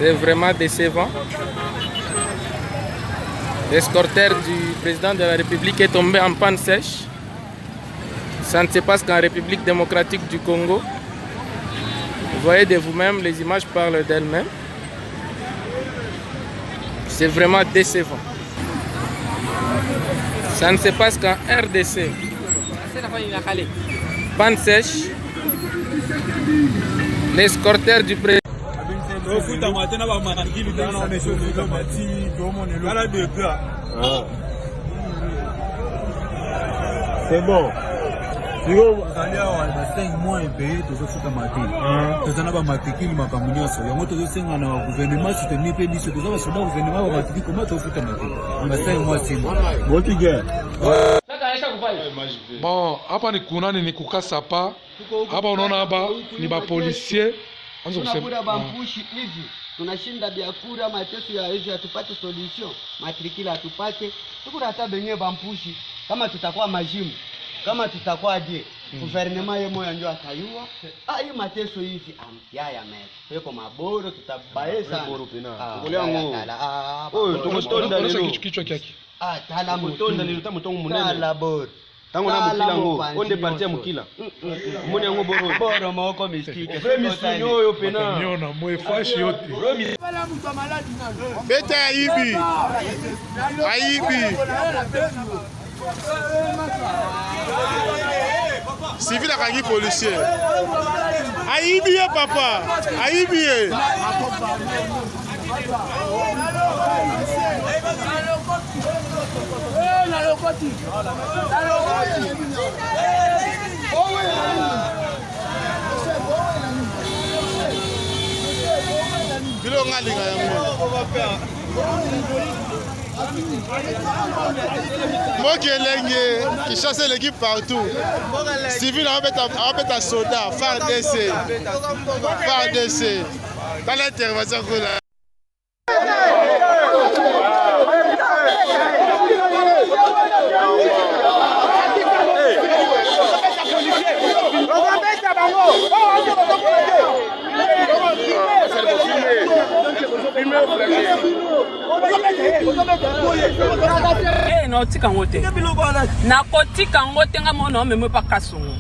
C'est vraiment décevant. L'escorteur du président de la République est tombé en panne sèche. Ça ne se passe qu'en République démocratique du Congo. Vous voyez de vous-même, les images parlent d'elles-mêmes. C'est vraiment décevant. Ça ne se passe qu'en RDC. Panne sèche. L'escorteur du président. C'est bon. Bon, hapa ni kunani ni kukasa pa. Hapa unaona hapa ni ba policier. Tunabura bampushi hivi. Tunashinda biakura mateso ya hivi hatupate solution. Matrikila hatupate. Tukura hata benye bampushi kama tutakuwa majimu. Kama tutakuwa je, gouvernement yemo yanjo atayua. Hii mateso hivi yaya meko. Peko maboro tutabaeza. Kulia ngo. Tumutonda lelo. Kichwa kyake. Tala mutonda lelo tamutongo munene. Tala boro. Tango na mukila ngo. Onde partia mukila. Mune yango boro. Boro moko mistike. Vremi sunyo yo pena. Nyona mwefashi yote. Beta aibi. Aibi. Civil akangi policier. Aibi ye papa. Aibi ye. Bilonga linga yango. Mokelenge qui chasse l'équipe partout. Civil en fait un soldat, FARDC. FARDC. Dans l'intervention qu'on a. Nakotika ngote. Nakotika ngote nga mona meme pa kasongo.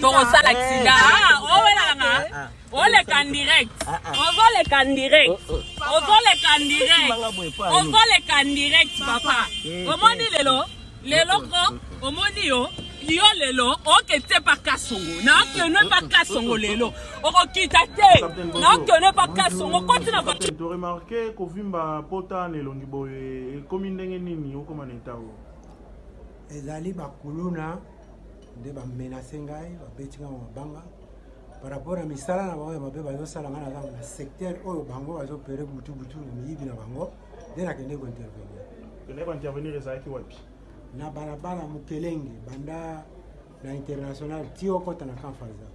Torosa l'accident. Owela nga. Oleka direct. Ozoleka direct. Ozoleka direct. Ozoleka direct papa. Omoni lelo ko omoni yo. Yo lelo okete pa kasongo na okene pa kasongo lelo okokita te na okene pa kasongo kontina pa to remarquer ko vimba pota ne longi boye komi ndenge nini okoma netawo ezali bakuluna nde ba menacer ngai ba betinga mabanga par rapport à misala na bango mabe bazo sala ngana na secteur oyo bango bazo pere butu na miyibi na bango nde na kende ko intervenir kende ko intervenir ezaki wapi na barabara mukelenge banda na international tio kota na kanfaza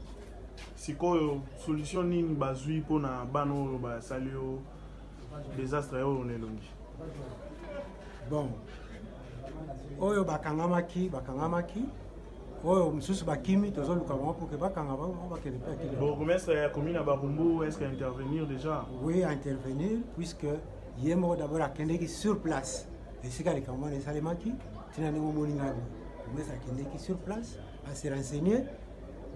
sikoyo solution nini bazui pona bano ba salio désastre oyo nelongi bon oyo bakangamaki oyo mususu bakimi tozoluka bango pour que bakanga bango bakende pa kile bon commerce ya commune à Barumbu est-ce qu'à intervenir déjà oui intervenir puisque yemo d'abord akendeki sur place et c'est quand les camarades salemaki tina ningo moninga mais ça qui sur place à se renseigner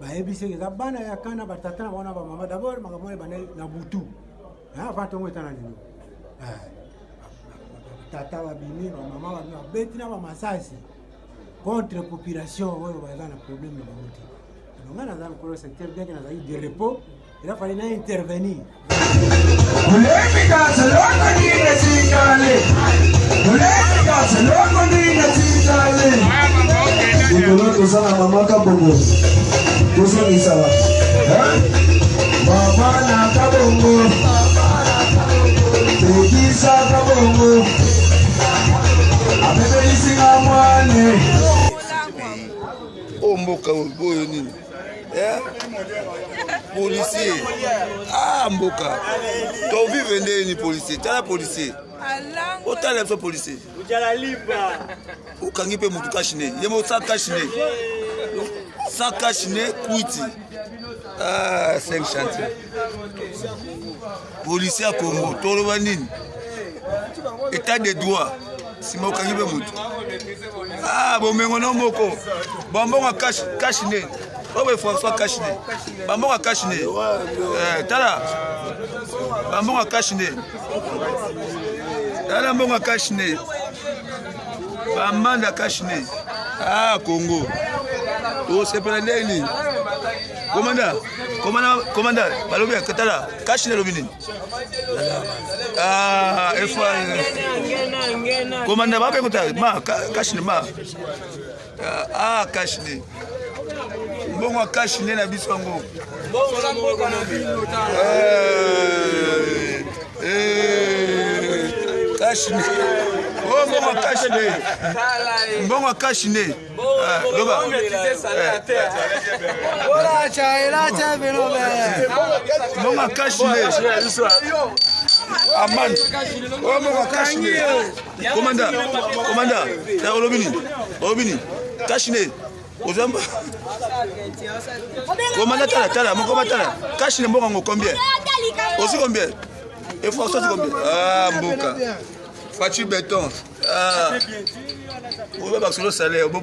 ba ebise ke bana ya kana batata na bona ba mama d'abord makamole bana na butu avant tongo etana nino tata wa bini ba mama ba beti na ba masasi contre population oyo ba na problème na muti donc na dans le secteur bien que na zaï de repos il a fallu intervenir policier. Ah, Mboka. Ton vive ni policier. Tu es policier. Autant les policiers. Ou quand il peut moutou cacher. Il y a mon sac caché. Sac caché, kuiti. Ah, 5 chantiers. Policier à Congo, Toloba Nini. État de droit. Si je suis là, ah, bon, mais on a un moko. Bon, on a caché. Oh, il faut soit caché. Bon, on a caché. Tala. Bon, on a caché. Tala, bon, on a caché. Bamanda caché. Ah, Congo. Oh, c'est pas l'année. Commandant, Balobia, Katala, caché le robinet. Ah, il faut. Commandant, ma caché ma. Ah, caché. Bon, on caché na bisongo. Caché. Oh, bon, on caché. Bon, on caché. Loba. Bon, on caché. Aman. Oh, bon, on caché. Commandant, t'as Robini. Caché. Ozamba. Commandant, t'as mon commandant. Caché, bon, combien? Aussi combien? Il faut sortir combien? Ah, Mboka. Fachi béton. Ah. On va sur le salaire. Bon,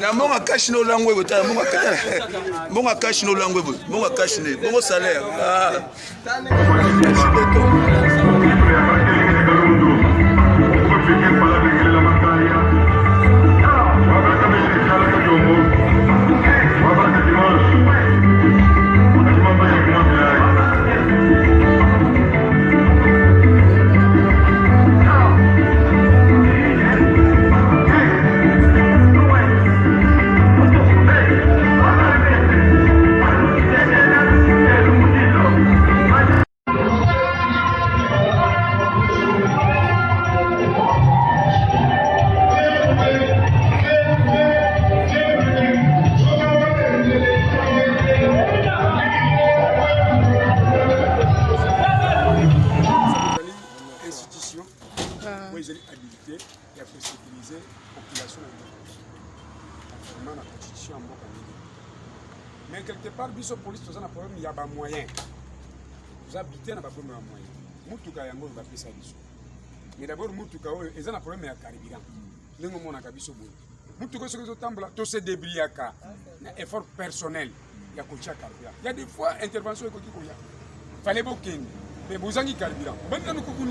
na monga cash no langwe bota monga cash no langwe monga cash ne monga salaire ah mais quelque part, biso police, tout ça, un problème, il y a des moyens. Vous habitez dans un problème de moyens. Moutuka yango va pesa biso. Mais d'abord, Moutuka, ils ont un problème de carburant. Nous avons un biso boy. Moutuka, ce que vous tambla, tout se débrouille à effort personnel. Il y a coach à carburant. Il y a des fois intervention économique. Il fallait beaucoup. Mais vous avez carburant. Maintenant, nous avons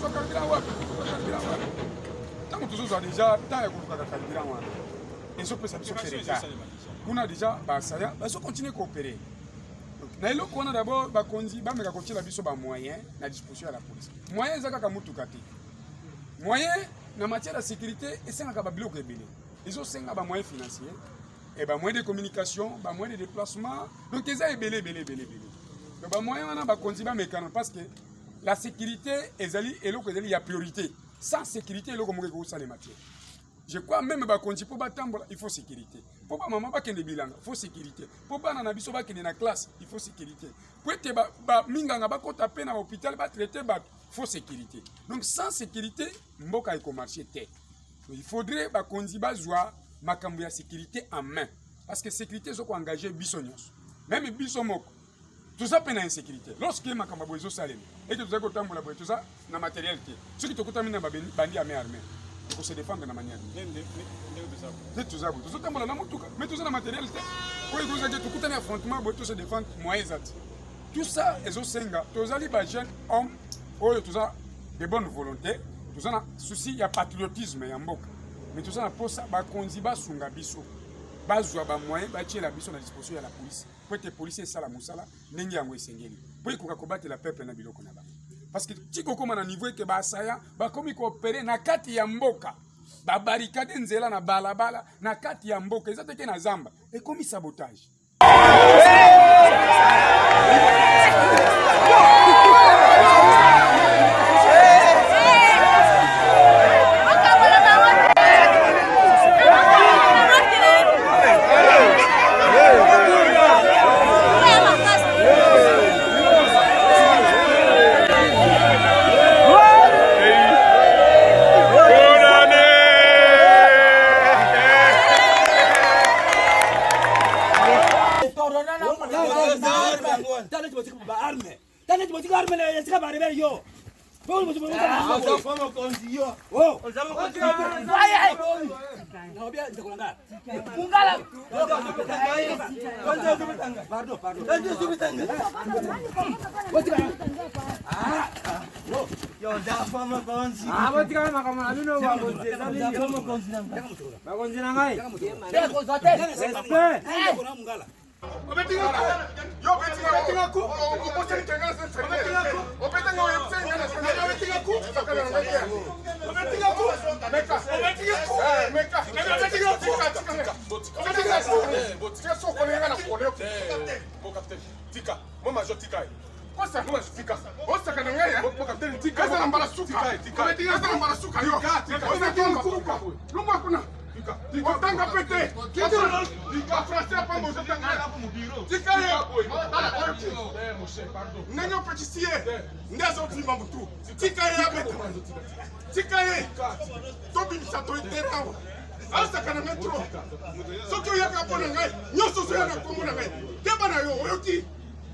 carburant. Tant que nous avons déjà, tant que carburant. Et ça peut s'appeler ça. On a déjà, ça continue à coopérer. On a d'abord, continuer la biso moyen à disposition à la police. Moyen, c'est que moyen, en matière de sécurité, c'est un bloc de belé. Ils ont des moyens financiers, et moyens de communication, moyens de déplacement. Donc, ils ont belé. Donc, moyen, on a continuer mécanique parce que la sécurité, il y a priorité. Sans sécurité, il y a les matières. Je crois même il faut sécurité. Pour que maman bakende bilanga, il faut sécurité. Pour que nana biso bakende na classe, il faut sécurité. Pour que minganga bakota pe na hôpital ba traiter ba, il faut sécurité. Donc sans sécurité, mboka eko marcher tête. Il faudrait ba konzi ba zwa makambo ya sécurité en main parce que sécurité zoko engager biso nyos. Même biso moko. Tout ça peine insécurité. Lorsque makambo bozo salem et que tout ça ko tambola bozo tout ça na matérialité. Ce qui te coûte mina ba bandi armée. Pour se défendre de la manière. C'est tout ça. Mais tout ça dans matériel. Tout un affrontement pour se défendre. Tout ça, les autres tous les jeunes hommes, tout ça, de bonne volonté, tout ça, souci, il y a patriotisme, il y a mais tout ça, pour ça, il y a sunga biso. Bazwa ba moyen, ba tirer la biso à disposition de la police. Pour que les policiers sala musala, n'engi yango esengeli. Pour que combattre la peuple na biloko na ba. Parce que si on a un niveau que basaya ba komi coopérer na kati ya mboka ba barricade nzela na balabala na kati ya mboka ezate ke na zamba et komi sabotage. Tana tu ba arme. Tana tu ba arme na sika ba rebel yo. Bon mo Oza fama konzi yo. Oh. Oza mo konzi yo. Ai. Na bia nitakulanga. Mungala. Konzi yo bitanga. Pardon. Konzi yo bitanga. Yo oza fama konzi. Botika makamana bino ba konzi. Oza fama konzi na. Ba konzi na ngai. Tele ko zote. Kuna mungala. Otanga pete. Tika français pas mon otanga. Tika ye. Nanyo petitie. Ndezo tima mutu. Tika ye abeta. Tika ye. Tobi misato itera. Asa kana metro. Sokyo yaka pona ngai. Nyoso so yana komo na ngai. Keba na yo oyoti.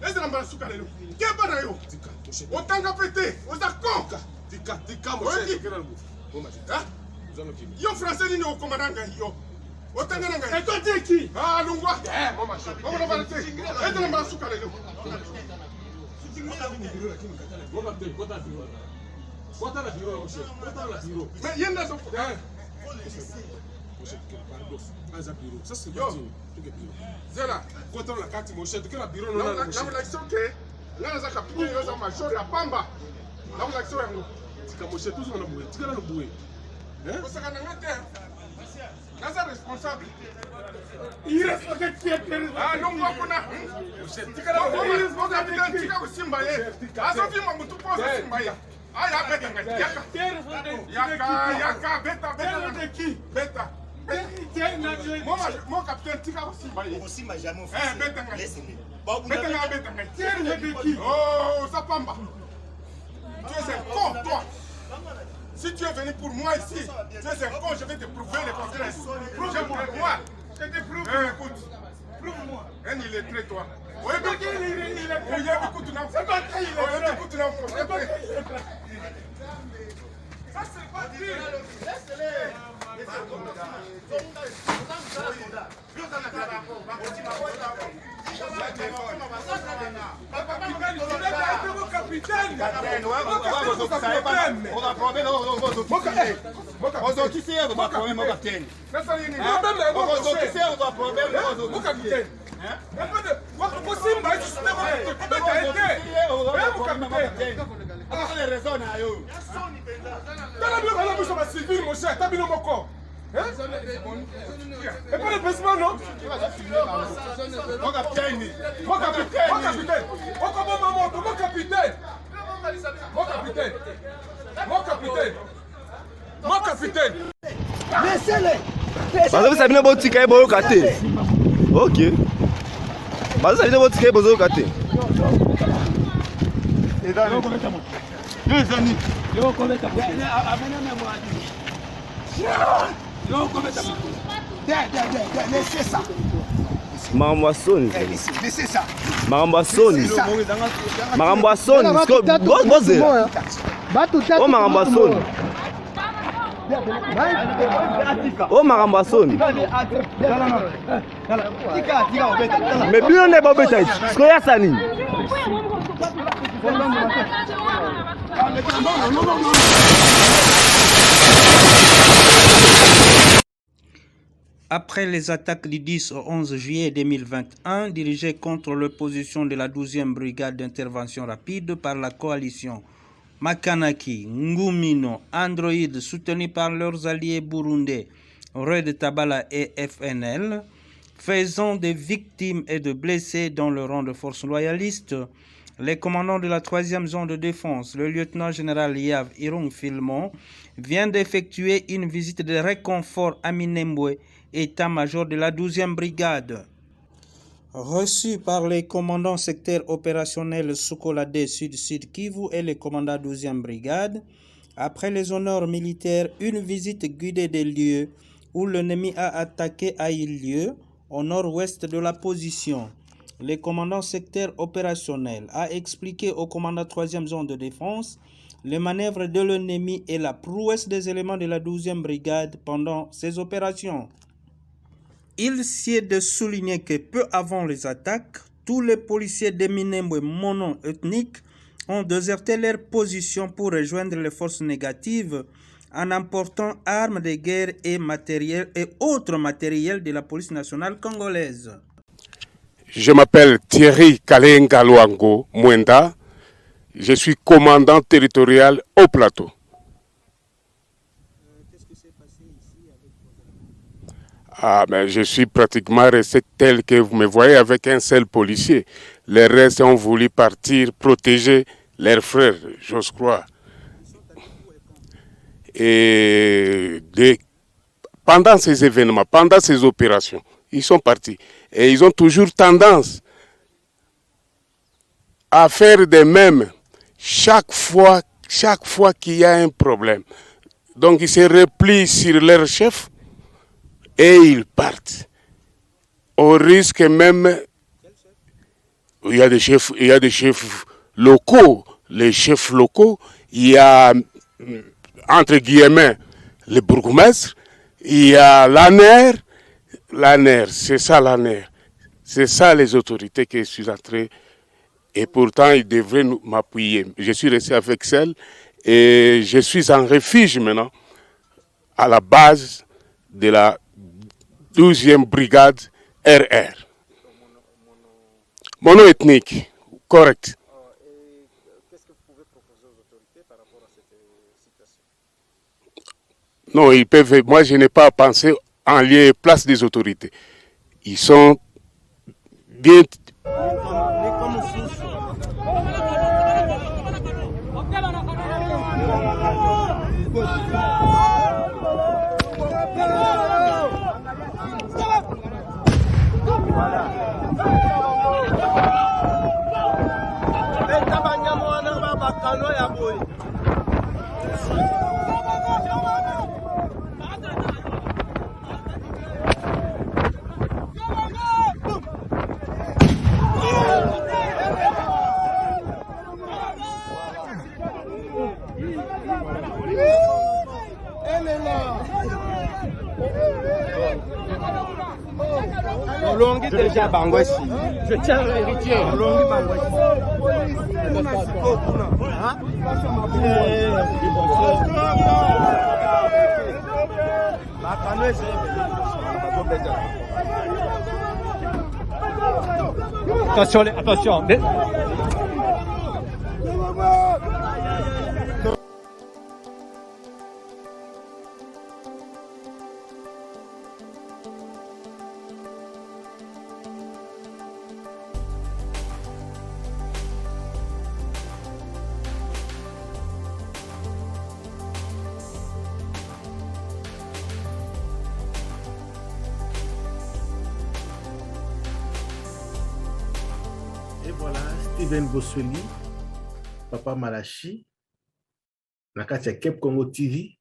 Ezra mbala suka lelo. Keba na yo. Otanga pete. Oza konka. Tika mo se. Yo français ni au commandant yo. Otanga nanga. Et toi tu es qui? Ah lungwa. Mama. On va parler. Et dans la souka lelo. Mais yenda so. Ça c'est yo. Zela, contrôle la carte mon chef que la bureau non la l'action que là za capitaine yo za major ya pamba. La l'action yango. Tika mon chef tous on a boué. Tika na boué. Nasa responsable. Il respecte qui est ah non moi kuna. Il responsable tika usimbaye. Asofi mamutu posa simbaye. Ah ya beta ngati. Yaka beta de qui? Beta. Mon capitaine tika usimbaye. Usimba jamais. Beta ngati. Laissez-le. Beta ngati. De qui? Oh, ça pamba. Tu es un con toi. Si tu es venu pour moi ici, tu es un con, je vais te prouver le contraire. Prouve pour moi. Je te prouve. Écoute. Prouve-moi. Il est très toi. Oui, il est très. Écoute, non. C'est pas qu'il est très. Écoute, non. C'est pas qu'il est très. Ça, c'est pas dit. Et pas le baissement, non? Mon capitaine. Mon capitaine. Mon capitaine. Mon capitaine. Mon capitaine. Mon capitaine. Mon capitaine. Laissez-les. Vous savez pas si vous avez kate. Ok. Vous savez pas si vous avez kate. Laissez ça. Marambasoni. Laissez ça. Marambasoni. Marambasoni. Boze. Oh Marambasoni. Oh Marambasoni. Mais bien n'est pas bête. Ce qu'il y a ça ni. Après les attaques du 10 au 11 juillet 2021 dirigées contre l'opposition de la 12e brigade d'intervention rapide par la coalition Makanaki, Ngumino, Android, soutenus par leurs alliés burundais, Red Tabala et FNL, faisant des victimes et de blessés dans le rang de forces loyalistes, les commandants de la 3e zone de défense, le lieutenant-général Yav Irung Filmon, vient d'effectuer une visite de réconfort à Minembwe, état-major de la 12e brigade. Reçu par les commandants secteur opérationnel Sokolade Sud-Sud Kivu et les commandants 12e brigade, après les honneurs militaires, une visite guidée des lieux où l'ennemi a attaqué a eu lieu au nord-ouest de la position. le commandant secteur opérationnel a expliqué au commandant 3e zone de défense les manœuvres de l'ennemi et la prouesse des éléments de la 12e brigade pendant ces opérations. Il s'y est de souligner que peu avant les attaques, tous les policiers des Minembwe mono-ethniques ont déserté leur position pour rejoindre les forces négatives en emportant armes de guerre et matériel et autres matériels de la police nationale congolaise. Je m'appelle Thierry Kalenga Luango Mwenda. Je suis commandant territorial au plateau. Qu'est-ce qui s'est passé ici avec vos amis? Ben, je suis pratiquement resté tel que vous me voyez avec un seul policier. Les restes ont voulu partir protéger leurs frères, j'ose croire. Et pendant ces événements, pendant ces opérations, ils sont partis. Et ils ont toujours tendance à faire de même chaque fois qu'il y a un problème. Donc ils se replient sur leur chef et ils partent. Au risque même, il y a des chefs locaux. Les chefs locaux, il y a entre guillemets le bourgmestre, il y a l'ANER, c'est ça l'ANER. C'est ça les autorités que je suis entré. Et pourtant, ils devraient m'appuyer. Je suis resté avec celle et je suis en refuge maintenant à la base de la 12e brigade RR. Mono-ethnique, correct. Qu'est-ce que vous pouvez proposer aux autorités par rapport à cette situation? Non, ils peuvent. Moi, je n'ai pas pensé en lieu et place des autorités. Ils sont bien. Je tiens l'héritier. Attention. Et voilà, Steven Bosweli, Papa Malachi, nakati ya Cape Congo TV,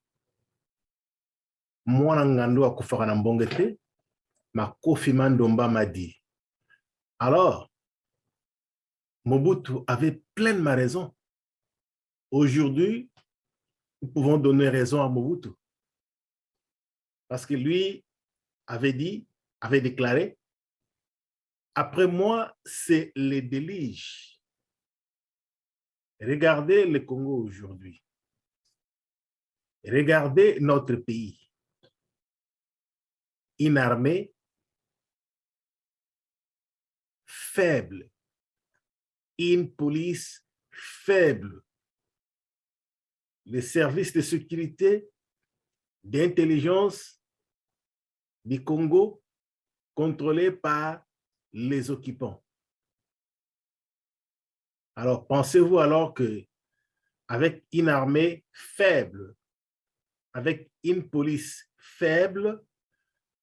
mwana ngando akufaka na mbonge te, Makofi Mandomba m'a dit. Alors, Mobutu avait pleinement raison. Aujourd'hui, nous pouvons donner raison à Mobutu. Parce que lui avait déclaré, après moi, c'est les déluge. Regardez le Congo aujourd'hui. Regardez notre pays. Une armée faible. Une police faible. Les services de sécurité, d'intelligence du Congo contrôlés par les occupants. Alors, pensez-vous alors que avec une armée faible, avec une police faible,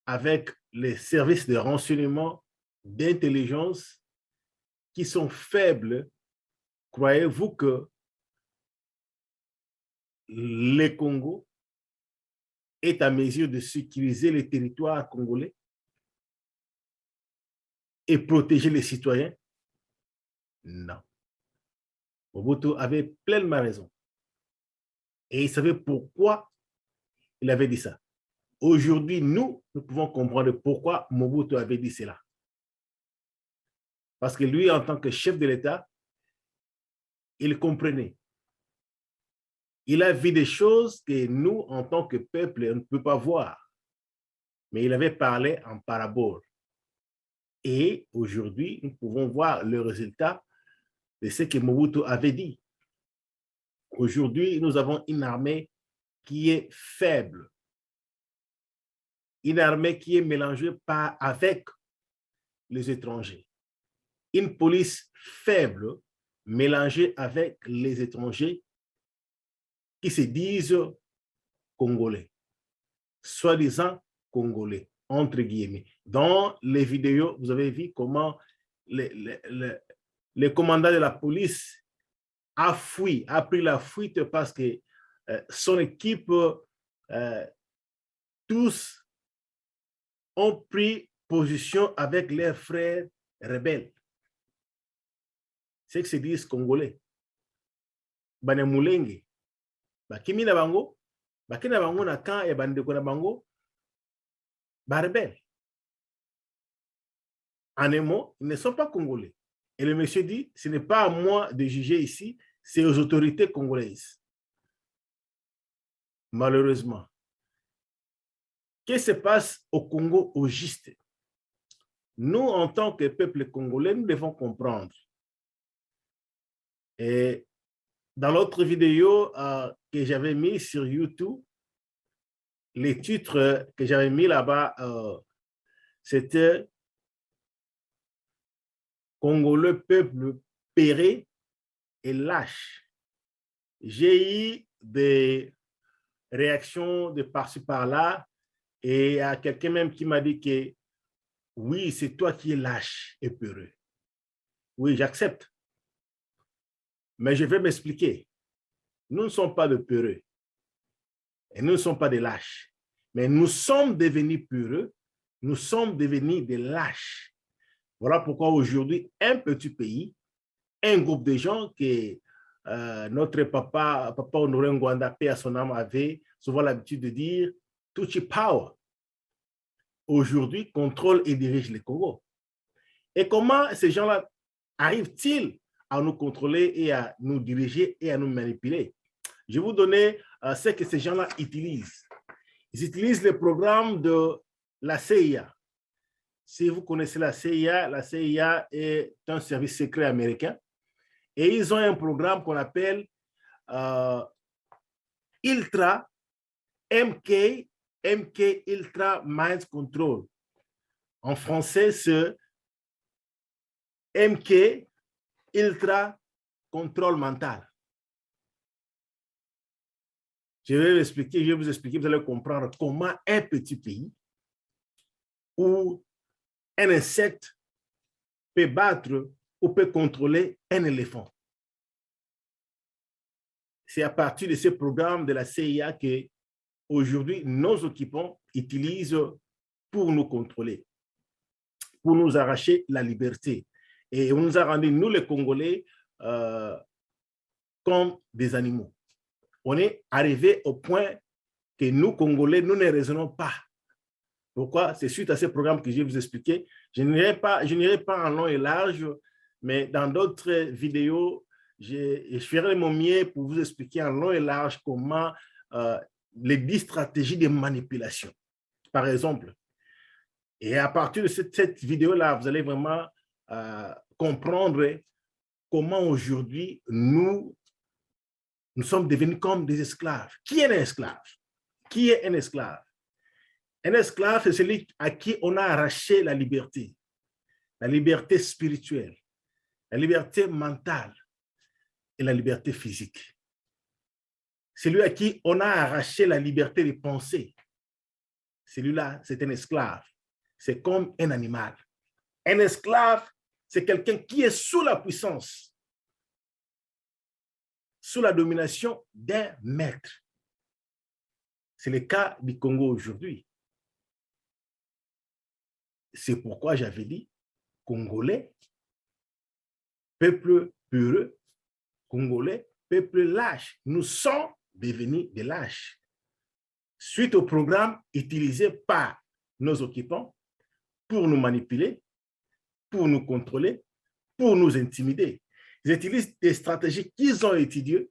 avec les services de renseignement, d'intelligence qui sont faibles, croyez-vous que le Congo est à mesure de sécuriser les territoires congolais? et protéger les citoyens? Non. Mobutu avait pleinement raison. Et il savait pourquoi il avait dit ça. Aujourd'hui, nous pouvons comprendre pourquoi Mobutu avait dit cela. Parce que lui, en tant que chef de l'État, il comprenait. Il a vu des choses que nous, en tant que peuple, on ne peut pas voir. Mais il avait parlé en parabole. Et aujourd'hui, nous pouvons voir le résultat de ce que Mobutu avait dit. Aujourd'hui, nous avons une armée qui est faible. Une armée qui est mélangée avec les étrangers. Une police faible mélangée avec les étrangers qui se disent congolais, soi-disant congolais, entre guillemets. Dans les vidéos, vous avez vu comment le commandant de la police a fui, a pris la fuite parce que son équipe, tous ont pris position avec leurs frères rebelles. C'est que se disent congolais. Banemulenge. Bakimi na bango, bakina bango na kan et bandeko na bango, rebelles. En un mot, ils ne sont pas congolais. Et le monsieur dit, ce n'est pas à moi de juger ici, c'est aux autorités congolaises. Malheureusement. Qu'est-ce qui se passe au Congo au juste? Nous, en tant que peuple congolais, nous devons comprendre. Et dans l'autre vidéo que j'avais mis sur YouTube, les titres que j'avais mis là-bas, c'était « Congolais peuple péré et lâche ». J'ai eu des réactions de par-ci par-là et il y a quelqu'un même qui m'a dit que oui, c'est toi qui es lâche et peureux. Oui, j'accepte. Mais je vais m'expliquer. Nous ne sommes pas de peureux. Et nous ne sommes pas des lâches. Mais nous sommes devenus peureux. Nous sommes devenus des lâches. Voilà pourquoi aujourd'hui, un petit pays, un groupe de gens que notre papa Honoré Ngwanda, paix à son âme, avait souvent l'habitude de dire « Tutsi Power ». Aujourd'hui, contrôle et dirige le Congo. Et comment ces gens-là arrivent-ils à nous contrôler et à nous diriger et à nous manipuler? Je vais vous donner ce que ces gens-là utilisent. Ils utilisent le programme de la CIA. Si vous connaissez la CIA est un service secret américain. Et ils ont un programme qu'on appelle Ultra MK Ultra Mind Control. En français, c'est MK Ultra Contrôle Mental. Je vais vous expliquer, vous allez comprendre comment un petit pays où un insecte peut battre ou peut contrôler un éléphant. C'est à partir de ce programme de la CIA que aujourd'hui nos occupants utilisent pour nous contrôler, pour nous arracher la liberté. Et on nous a rendu, nous les Congolais, comme des animaux. On est arrivé au point que nous, Congolais, nous ne raisonnons pas. Pourquoi? C'est suite à ce programme que je vais vous expliquer. Je n'irai pas en long et large, mais dans d'autres vidéos, je ferai mon mieux pour vous expliquer en long et large comment les 10 stratégies de manipulation, par exemple. Et à partir de cette vidéo-là, vous allez vraiment comprendre comment aujourd'hui nous sommes devenus comme des esclaves. Qui est un esclave? Qui est un esclave? Un esclave, c'est celui à qui on a arraché la liberté spirituelle, la liberté mentale et la liberté physique. Celui à qui on a arraché la liberté de penser. Celui-là, c'est un esclave. C'est comme un animal. Un esclave, c'est quelqu'un qui est sous la puissance, sous la domination d'un maître. C'est le cas du Congo aujourd'hui. C'est pourquoi j'avais dit congolais, peuple peureux, congolais, peuple lâche. Nous sommes devenus des lâches. Suite au programme utilisé par nos occupants pour nous manipuler, pour nous contrôler, pour nous intimider. Ils utilisent des stratégies qu'ils ont étudiées.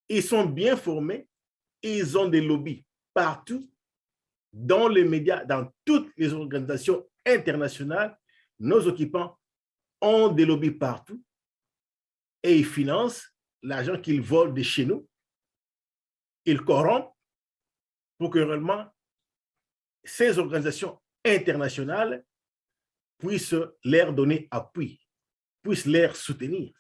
Ils sont bien formés. Ils ont des lobbies partout, dans les médias, dans toutes les organisations internationales. Nos occupants ont des lobbies partout et ils financent l'argent qu'ils volent de chez nous. Ils corrompent pour que réellement ces organisations internationales puissent leur donner appui, puissent leur soutenir.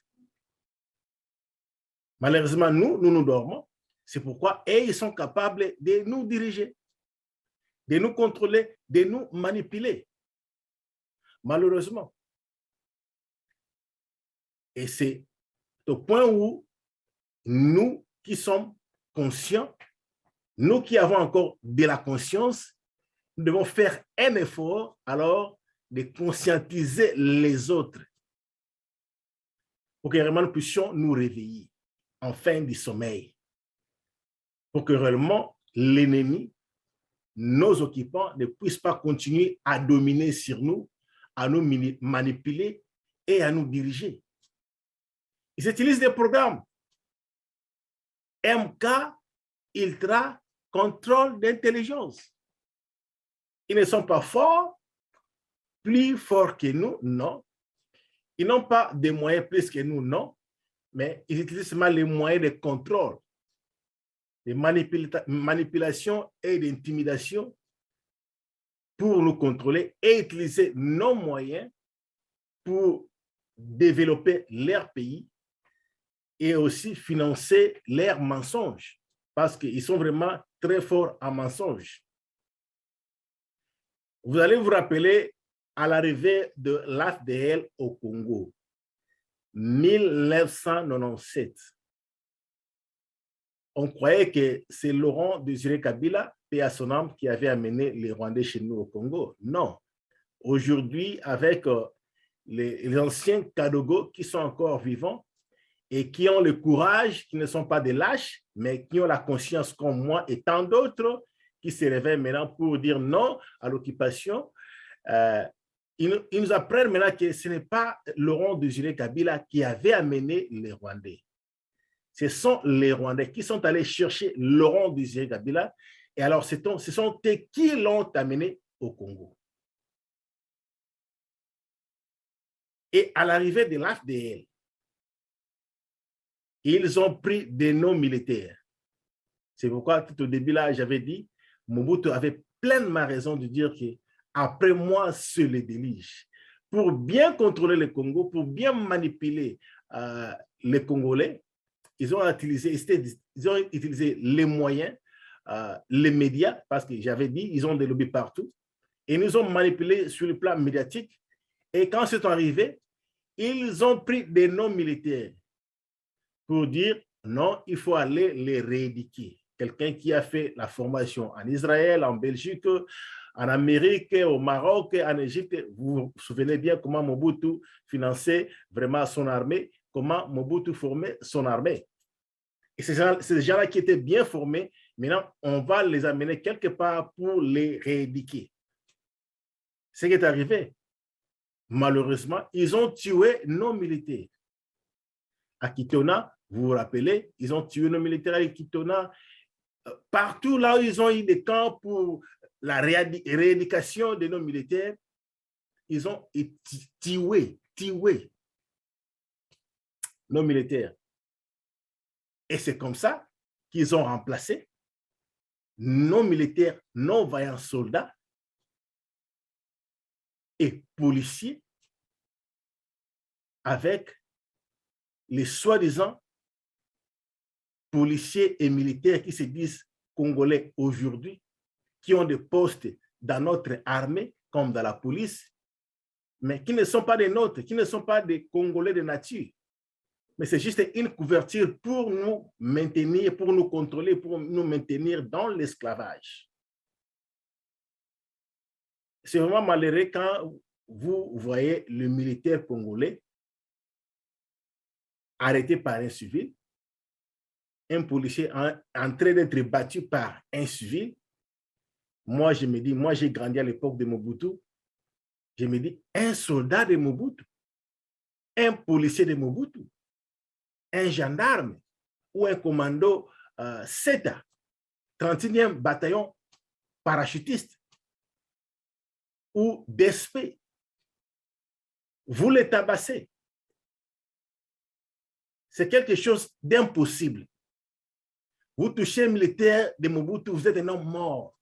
Malheureusement, nous dormons. C'est pourquoi ils sont capables de nous diriger, de nous contrôler, de nous manipuler. Malheureusement. Et c'est au point où nous qui sommes conscients, nous qui avons encore de la conscience, nous devons faire un effort alors de conscientiser les autres pour que réellement nous puissions nous réveiller en fin du sommeil, pour que réellement l'ennemi, nos occupants, ne puissent pas continuer à dominer sur nous, à nous manipuler et à nous diriger. Ils utilisent des programmes MK, Ultra, contrôle d'intelligence. Ils ne sont pas forts, plus forts que nous, non. Ils n'ont pas des moyens plus que nous, non. Mais ils utilisent seulement les moyens de contrôle, de manipulation et d'intimidation pour nous contrôler et utiliser nos moyens pour développer leur pays et aussi financer leurs mensonges, parce qu'ils sont vraiment très forts en mensonges. Vous allez vous rappeler à l'arrivée de l'AFDL au Congo, 1997. On croyait que c'est Laurent Désiré Kabila, paix à son âme, qui avait amené les Rwandais chez nous au Congo. Non. Aujourd'hui, avec les anciens Kadogo qui sont encore vivants et qui ont le courage, qui ne sont pas des lâches, mais qui ont la conscience comme moi et tant d'autres qui se réveillent maintenant pour dire non à l'occupation. Ils nous apprennent maintenant que ce n'est pas Laurent Désiré Kabila qui avait amené les Rwandais. Ce sont les Rwandais qui sont allés chercher Laurent Désiré Kabila. Et alors, ce sont eux qui l'ont amené au Congo. Et à l'arrivée de l'AFDL, ils ont pris des noms militaires. C'est pourquoi, tout au début, là, j'avais dit, Mobutu avait pleinement raison de dire que après moi, c'est le délige. Pour bien contrôler le Congo, pour bien manipuler les Congolais, ils ont utilisé les moyens, les médias, parce que j'avais dit, ils ont des lobbies partout, et nous ont manipulés sur le plan médiatique. Et quand c'est arrivé, ils ont pris des noms militaires pour dire non, il faut aller les rééduquer. Quelqu'un qui a fait la formation en Israël, en Belgique, en Amérique, au Maroc, en Égypte. Vous vous souvenez bien comment Mobutu finançait vraiment son armée, comment Mobutu formait son armée. Et ces gens-là qui étaient bien formés, maintenant, on va les amener quelque part pour les rééduquer. Ce qui est arrivé, malheureusement, ils ont tué nos militaires. À Kitona, vous vous rappelez, ils ont tué nos militaires à Kitona. Partout là où ils ont eu des camps pour la rééducation de nos militaires, ils ont tué nos militaires. Et c'est comme ça qu'ils ont remplacé nos militaires, nos vaillants soldats et policiers avec les soi-disant policiers et militaires qui se disent congolais aujourd'hui, qui ont des postes dans notre armée comme dans la police, mais qui ne sont pas des nôtres, qui ne sont pas des Congolais de nature. Mais c'est juste une couverture pour nous maintenir, pour nous contrôler, pour nous maintenir dans l'esclavage. c'est vraiment malheureux quand vous voyez le militaire congolais arrêté par un civil, un policier en train d'être battu par un civil. Moi, je me dis, moi j'ai grandi à l'époque de Mobutu, je me dis, un soldat de Mobutu, un policier de Mobutu, un gendarme ou un commando SETA, 31e bataillon parachutiste ou DSP, vous les tabassez. C'est quelque chose d'impossible. Vous touchez un militaire de Mobutu, vous êtes un homme mort.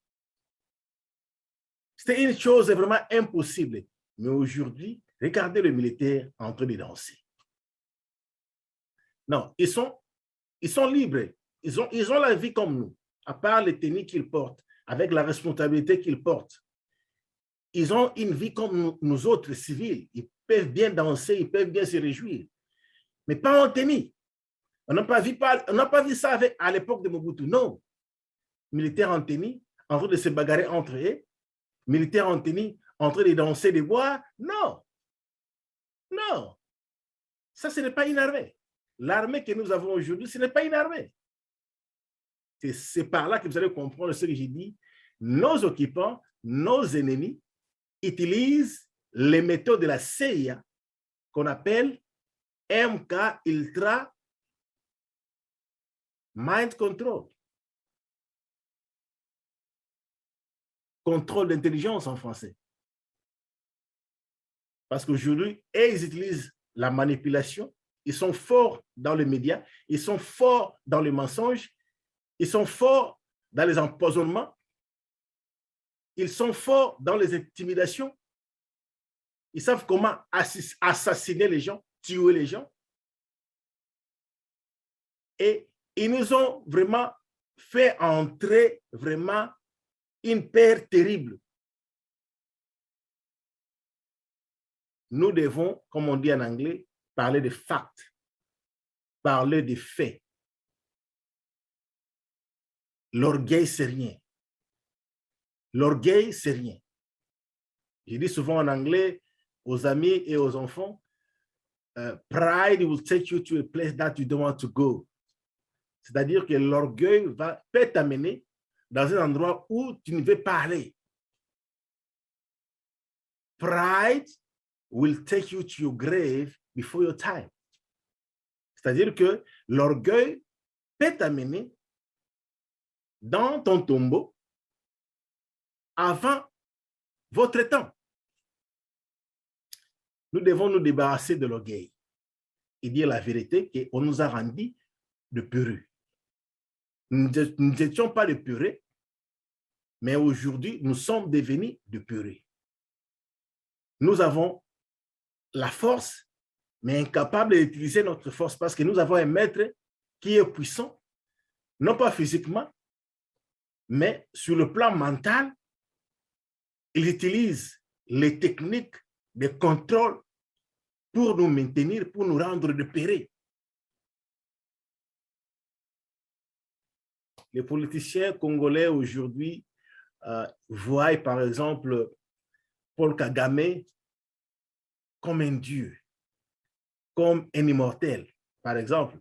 C'était une chose vraiment impossible. Mais aujourd'hui, regardez le militaire en train de danser. Non, ils sont libres. Ils ont la vie comme nous, à part les tenues qu'ils portent, avec la responsabilité qu'ils portent. Ils ont une vie comme nous autres civils. Ils peuvent bien danser, ils peuvent bien se réjouir. Mais pas en tenue. On n'a pas vu ça à l'époque de Mobutu. Non. Militaires en tenue, en train de se bagarrer entre eux. Militaires en tenue, en train de danser, de boire. Non. Non. Ça, ce n'est pas une armée. L'armée que nous avons aujourd'hui, ce n'est pas une armée. C'est par là que vous allez comprendre ce que j'ai dit. Nos occupants, nos ennemis, utilisent les méthodes de la CIA qu'on appelle MK Ultra Mind Control. Contrôle d'intelligence en français. Parce qu'aujourd'hui, ils utilisent la manipulation, ils sont forts dans les médias, ils sont forts dans les mensonges, ils sont forts dans les empoisonnements, ils sont forts dans les intimidations, ils savent comment assassiner les gens, tuer les gens. Et ils nous ont vraiment fait entrer vraiment une peur terrible. Nous devons, comme on dit en anglais, parler de facts, parler de faits. L'orgueil, c'est rien. L'orgueil, c'est rien. Je dis souvent en anglais aux amis et aux enfants, pride will take you to a place that you don't want to go. C'est-à-dire que l'orgueil peut t'amener dans un endroit où tu ne veux pas aller. Pride will take you to your grave before your time. C'est-à-dire que l'orgueil peut t'amener dans ton tombeau avant votre temps. Nous devons nous débarrasser de l'orgueil et dire la vérité qu'on nous a rendu de peureux. Nous n'étions pas de peureux, mais aujourd'hui, nous sommes devenus de peureux. Nous avons la force, mais incapables d'utiliser notre force parce que nous avons un maître qui est puissant, non pas physiquement, mais sur le plan mental. Il utilise les techniques de contrôle pour nous maintenir, pour nous rendre de peureux. Les politiciens congolais aujourd'hui voient par exemple Paul Kagame comme un dieu, comme un immortel, par exemple.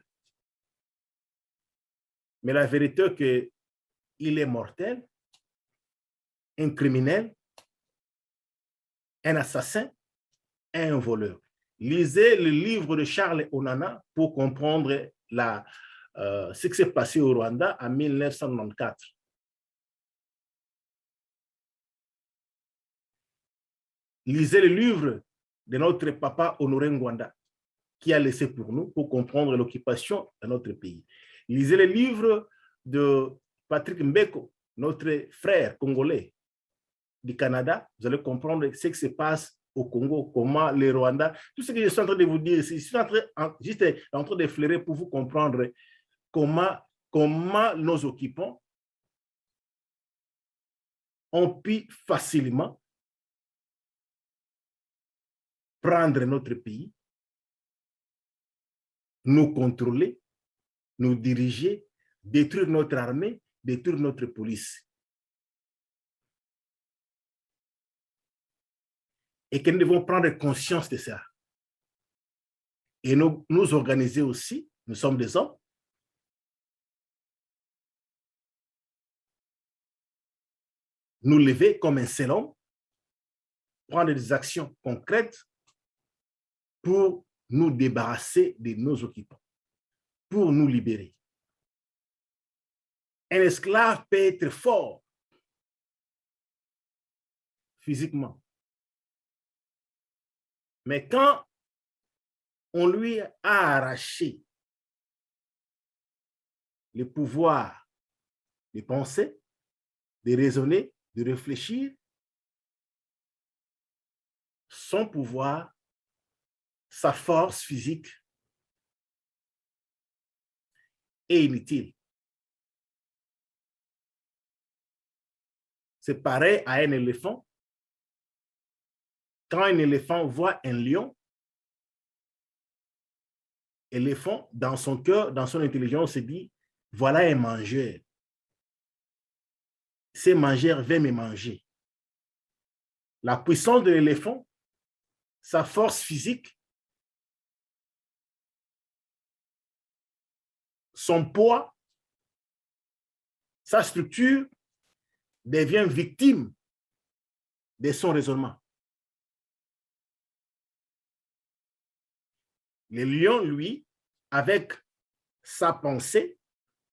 Mais la vérité est qu'il est mortel, un criminel, un assassin et un voleur. Lisez le livre de Charles Onana pour comprendre ce qui s'est passé au Rwanda en 1994. Lisez le livre de notre papa Honoré Ngwanda, qui a laissé pour nous, pour comprendre l'occupation de notre pays. Lisez le livre de Patrick Mbeko, notre frère congolais du Canada. Vous allez comprendre ce qui se passe au Congo, comment les Rwandais, tout ce que je suis en train de vous dire, je suis juste en train d'effleurer pour vous comprendre comment nos occupants ont pu facilement prendre notre pays, nous contrôler, nous diriger, détruire notre armée, détruire notre police. et que nous devons prendre conscience de ça. Et nous organiser aussi, nous sommes des hommes, nous lever comme un seul homme, prendre des actions concrètes pour nous débarrasser de nos occupants, pour nous libérer. Un esclave peut être fort physiquement, mais quand on lui a arraché le pouvoir de penser, de raisonner, de réfléchir, son pouvoir, sa force physique est inutile. C'est pareil à un éléphant. Quand un éléphant voit un lion, l'éléphant, dans son cœur, dans son intelligence, se dit, voilà un mangeur. Ce mangeur va me manger. La puissance de l'éléphant, sa force physique, son poids, sa structure devient victime de son raisonnement. Le lion, lui, avec sa pensée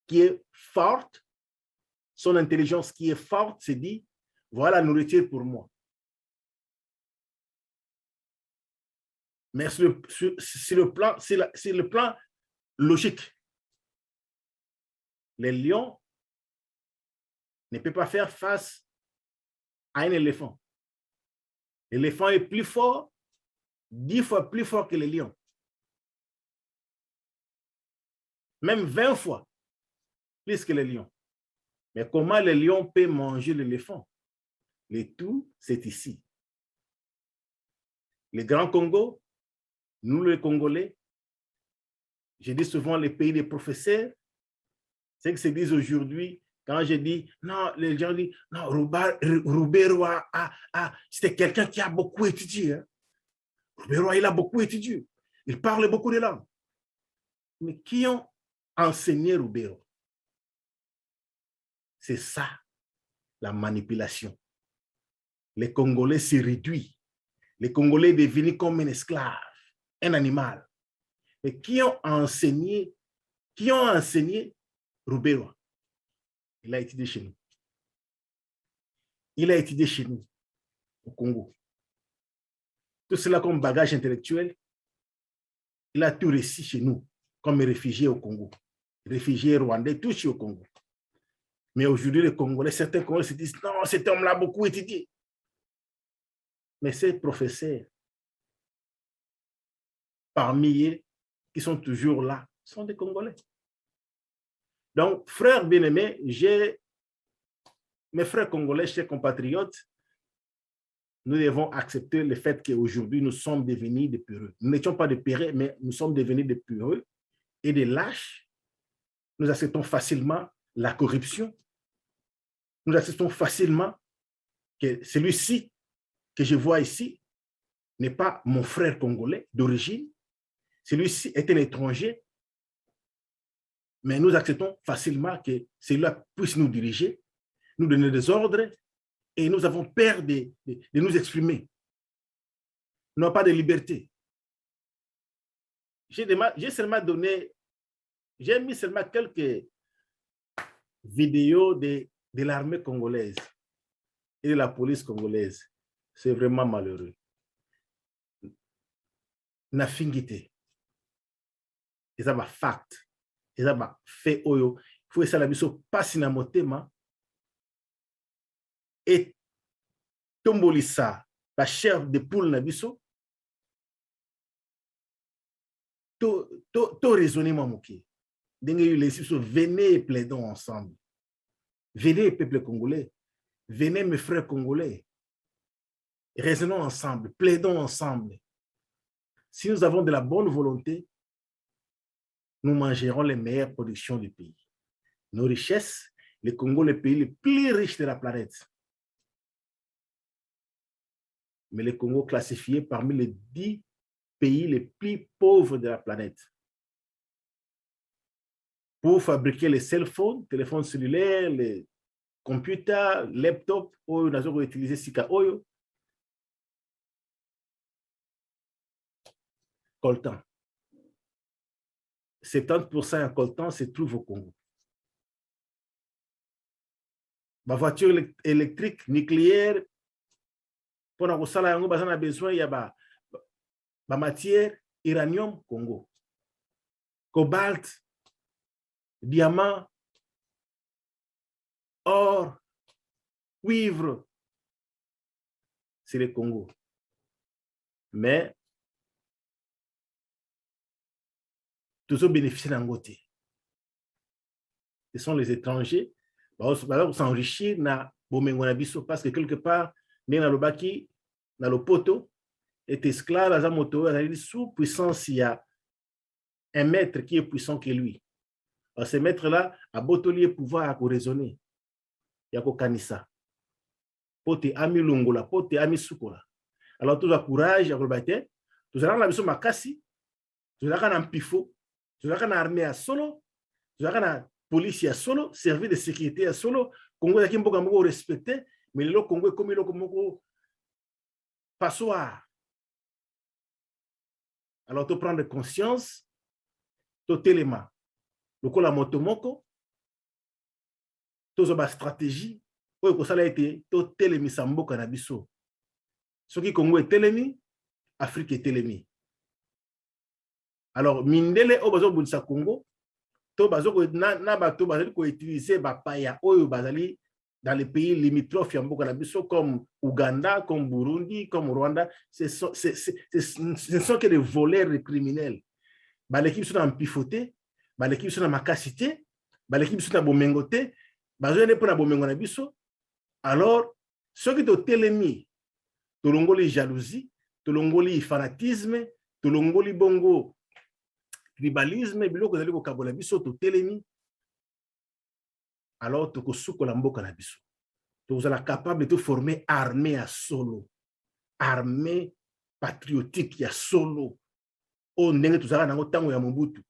qui est forte, son intelligence qui est forte, se dit, voilà la nourriture pour moi. Mais sur le plan logique, le lion ne peut pas faire face à un éléphant. L'éléphant est plus fort, 10 fois plus fort que le lion. Même 20 fois plus que le lion. Mais comment le lion peut manger l'éléphant? Le tout, c'est ici. Le Grand Congo, nous les Congolais, je dis souvent les pays des professeurs, c'est que se disent aujourd'hui, quand je dis, non, les gens disent, non, Rouberois, c'était quelqu'un qui a beaucoup étudié. Hein? Rouberois, il a beaucoup étudié. Il parle beaucoup de langues. Mais qui ont enseigné Rouberois? C'est ça, la manipulation. Les Congolais se réduisent. Les Congolais deviennent comme un esclave, un animal. Mais qui ont enseigné Rouberois? Il a étudié chez nous. Il a étudié chez nous, au Congo. Tout cela comme bagage intellectuel, il a tout réussi chez nous, comme réfugié au Congo. Réfugié rwandais, tout au Congo. Mais aujourd'hui, les Congolais, certains Congolais se disent, non, cet homme-là a beaucoup étudié. Mais ces professeurs, parmi eux, qui sont toujours là, sont des Congolais. Donc, frères bien-aimés, mes frères congolais, chers compatriotes, nous devons accepter le fait qu'aujourd'hui, nous sommes devenus des peureux. Nous n'étions pas des peureux, mais nous sommes devenus des peureux et des lâches. Nous acceptons facilement la corruption. Nous acceptons facilement que celui-ci que je vois ici n'est pas mon frère congolais d'origine. Celui-ci est un étranger. Mais nous acceptons facilement que celui-là puisse nous diriger, nous donner des ordres, et nous avons peur de nous exprimer. Nous n'avons pas de liberté. J'ai mis seulement quelques vidéos de l'armée congolaise et de la police congolaise. C'est vraiment malheureux. Nafingite. C'est un fact. Et ça fait oyo. Il faut que ça la biso passe na motema et tombolisa la chair de poule na biso. To raisonner mamuki. Venez et plaidons ensemble. Venez peuple congolais. Venez mes frères congolais. Raisonnons ensemble, plaidons ensemble. Si nous avons de la bonne volonté, nous mangerons les meilleures productions du pays. Nos richesses, le Congo est le pays le plus riche de la planète. mais le Congo classifié parmi les 10 pays les plus pauvres de la planète. Pour fabriquer les cell phones, téléphones cellulaires, les computers, laptops, nous avons utilisé Sika Oyo, coltan. 70% en coltan se trouve au Congo. Ma voiture électrique nucléaire, pour nous ça on a besoin il y a matière uranium Congo, cobalt, diamant, or, cuivre, c'est le Congo. Mais toujours bénéficier d'un côté. Ce sont les étrangers qui vont s'enrichir dans le parce que quelque part, dans le baki, dans le poteau, est esclave à sa moto, sous puissance, il y a un maître qui est puissant que lui. Alors, ce maître-là a botolier pouvoir à raisonner. Il y a kanisa. Pote ami longola, pote ami sukola. Alors, tout le courage, à rebattre, tout ça, la mission makasi, tout ça, un pifo, tout ça, une armée à solo, tout ça, une police à solo, service de sécurité à solo, Congo, il y a beaucoup respecté, mais le Congo est comme il est passoire. Alors, tu prends conscience, tu téléma. Le coup la motomoko, tu as une stratégie, ou ça a été, tu télémi sambo canabiso. Ce qui Congo est télémi, Afrique est télémi. Alors, mindele au bazo bunsa Congo, to bazo na bato bazali ko utiliser ba paya oyo bazali dans les pays limitrophes ya mboka na biso comme Ouganda, comme Burundi, comme Rwanda, ce sont que des voleurs et criminels. Ba l'équipe sont en pifoté, ba l'équipe sont en makasité, ba l'équipe sont en bomengoté, bazo ne pour na bomengo na biso. Alors, ceux qui ont télémi, to longoli jalousie, to longoli fanatisme, to longoli bongo tribalisme, biloko zali ko kabola biso to télémi. Alors, tu as la mboka na biso. Tu es capable de former armée à solo, armée patriotique ya solo. O ndenge tu zaka nango tango ya Mobutu.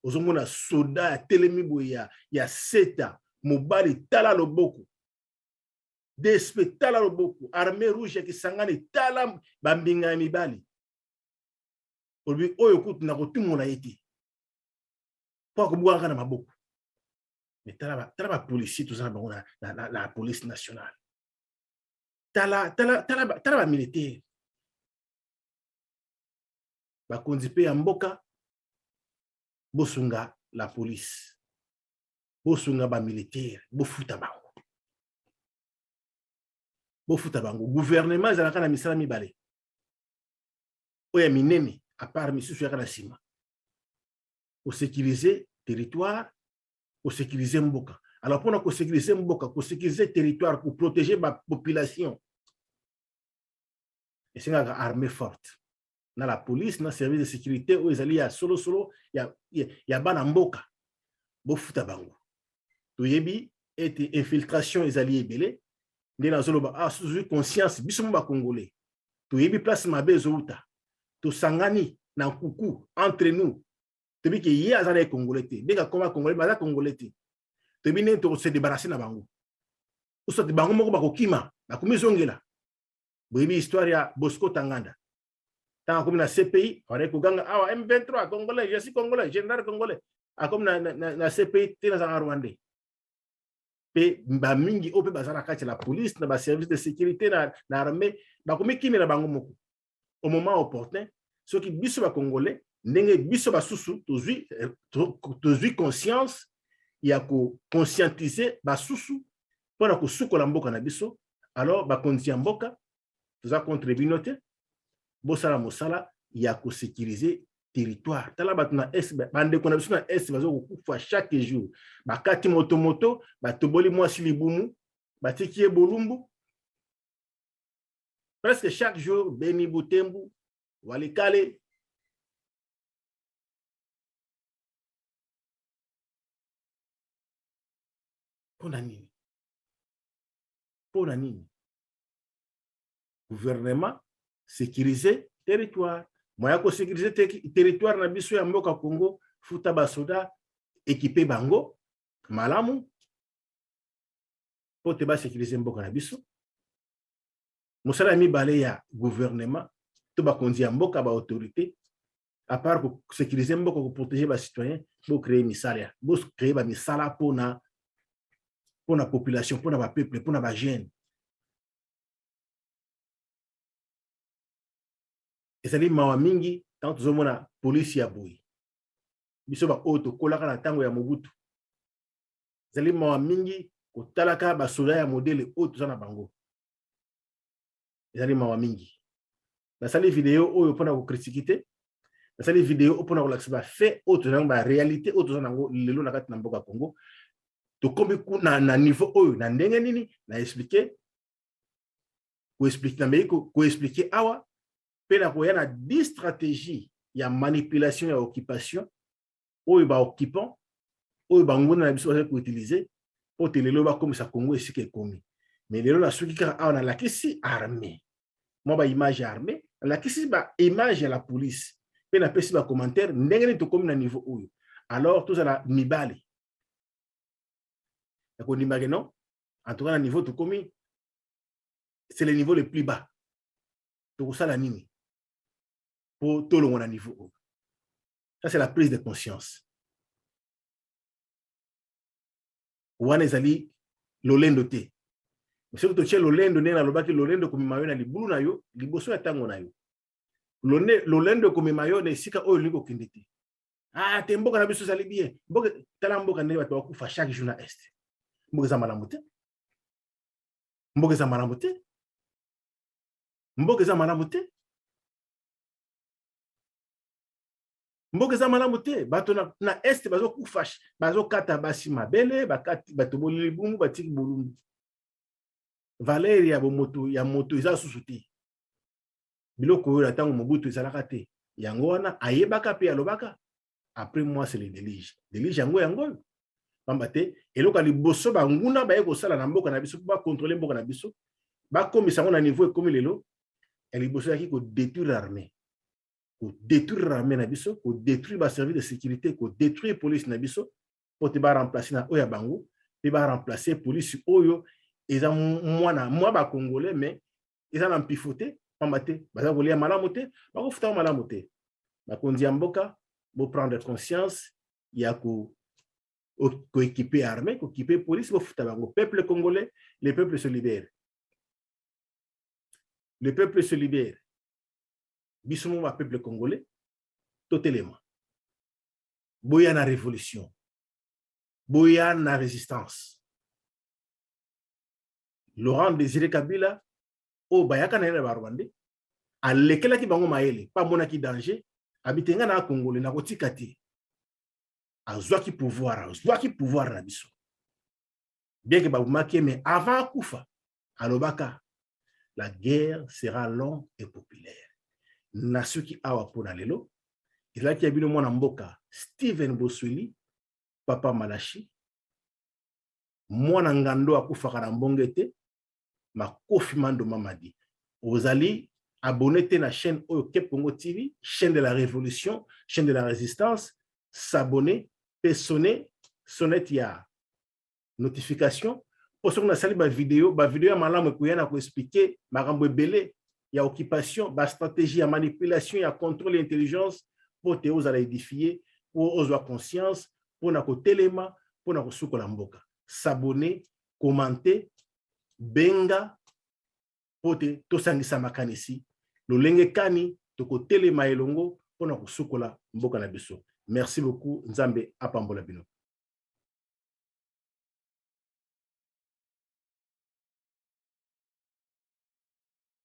Ozomona soda ya telemi boya ya seta mobali tala loboko. DSP tala loboko, armée rouge qui sangane tala bambinga mibali. Obi oyo kutu na kotumo na yeti. Pour ko buanga na maboko. Mais la police, tout ça, la police nationale. La militaire. Ba konzipe ya mboka, bosunga la police. Bosunga ba militaire, bofuta bango. Bofuta bango. Gouvernement, zalaka na misala mibale. Oya minene, à part misusu ya kana sima. Pour sécuriser territoire, pour sécuriser Mboka. Alors, pour sécuriser Mboka, pour sécuriser le territoire, pour protéger la population, et c'est une armée forte. Dans la police, dans le service de sécurité, où ils allaient solo, il y a ban Mboka. Bofuta bango. Toyebi, et infiltration, ils allaient belé. Dans zolo sous conscience, bisumba congolais. Toyebi place mabe zouta. To sangani, nan kuku, entre nous. Tebi ke yé azana congolais te beka koma congolais baza congolais te tebi ne to se débarrasser na bango uso te bango moko bakokima bakomizongela boyebi histoire ya Bosco Tanganda tanga komi na CPI ore kuganga awa M23 congolais je suis congolais général congolais akomi na CPI te na Rwandais pe ba mingi ope bazana kati la police na ba service de sécurité na armée bakomikimela bango moko au moment opportun ceux qui biso ba congolais ndenge biso basusu tozwi conscience ya ko conscientiser basusu pona ko sukola mboka na biso alors bakonzi ya mboka toza contre binote bosala mosala ya ko sécuriser territoire tala bato na est bande ko na biso na est bazo kufa chaque jour bakati moto batoboli mwasi libumu batiki bolumbu presque chaque jour Beni Butembo Walikale. Pour la nini. Gouvernement, sécuriser territoire. Moya ko sécuriser territoire na biso ya mboka Congo, futa basoda équipé bango malamu po te ba sécuriser mboka na biso. Mosala mibale ya gouvernement to ba konzi ya mboka ba autorité à part pour sécuriser mboka pour protéger ba citoyens, pour créer misala, pour créer ba misala pour na population, pour na ba peuple, pour na ba jeune. Ezali mawa mingi tant tozomona police ya boyi. Biso ba auto kolaka na tango ya Mobutu. Ezali mawa mingi kotalaka ba soda ya modèle auto na bango. Ezali mawa mingi. Basali vidéo oyo pona ko critiquer. Basali vidéo pona ko lakisa ba fait auto na ba réalité auto na ngo lelo na kati na mboka Congo. To kombi na niveau oyo na ndenge nini na expliquer ko expliquer awa pena ko yana 10 stratégies ya manipulation ya occupation oyo ba occupant oyo ba ngona na biso ko utiliser pour te lelo ba comme ça Congo esike komi. Mais lelo la suki ka awa na la kisi armée. Moi ba image armée, la kisi ba image ya la police. Pena pesi ba commentaire ndenge ni to komi na niveau oyo. Alors tout ça la mibali. Ko ni non, en tout cas na niveau to komi c'est le niveau le plus bas. To ça la nini. Pour tout le monde à niveau haut. Ça, c'est la prise de conscience. Wana ezali lolendo te. Monsieur to che lolendo ne na lobaki lolendo komi mayo na libulu na yo, liboso ya tango na yo. Lolendo komi mayo na sika oyo liko kindete. Ah, te mboka na biso sali bien. Mboka tala mboka ne bato bakufa chaque jour na est. Mboka za malamu te. Mboka za malamu te. Mboka za malamu te. Mboka za malamu te, bato na est bazo kufash, bazo kata basi mabele, bakati bato bolili bumu batiki bolundu. Valeri ya moto iza susuti. Biloko oyo tango Mobutu ezalaka te. Yango wana ayebaka pe alobaka. Après moi c'est le délige. Délige yango. Pambate eloka liboso banguna baye ko sala na mboka na biso ba contrôler mboka na biso. Ba komisa ngo na niveau comme lelo. Et liboso yaki ko détruire l'armée. Pour détruire l'armée na biso, pour détruire le service de sécurité, pour détruire la police na biso, pour te remplacer na oya bango, te remplacer la police oyo, ils ont moi ba congolais mais ils ont pifoté, pambate, baza voler malamote, ba ko futa malamote. Ba kondi mboka, bo prendre conscience, ya ko équiper armée, ko équiper police, bo futa bango. Peuple congolais, le peuple se libère. Le peuple se libère. Bisoumo ma peuple congolais, totalement. Boya na révolution. Boya na résistance. Laurent Désiré Kabila, o bayaka na Rwanda, a lekela ki bango maele, pa mona ki danger, abitenga na Congolais na kotikati. Azwa ki pouvoir na biso. Bien que babumaki mais avant kufa, alobaka, la guerre sera longue et populaire. Nasuki awa pona lelo ilaki ya bino mwana mboka Steven Bosweli papa Malachi mwana ngando akufaka na mbongete Makofi Mando Mamadi ozali abonné te na chaîne oyo Kep Congo TV, chaîne de la révolution, chaîne de la résistance, s'abonner pe sonner sonnette ya notification pour ce qu'on a sali ba vidéo ya malamu kuyana ko expliquer makambo ebele. Il y a occupation, il y a stratégie, il y a manipulation, il y a contrôle et intelligence pour te édifier, pour avoir conscience, pour na ko telema, pour na ko sukola mboka. S'abonner, commenter, benga, pour te tosangisa makanisi. Lolenge kani, to ko telema elongo, pour na ko sukola mboka na biso. Merci beaucoup, Nzambe apambola bino.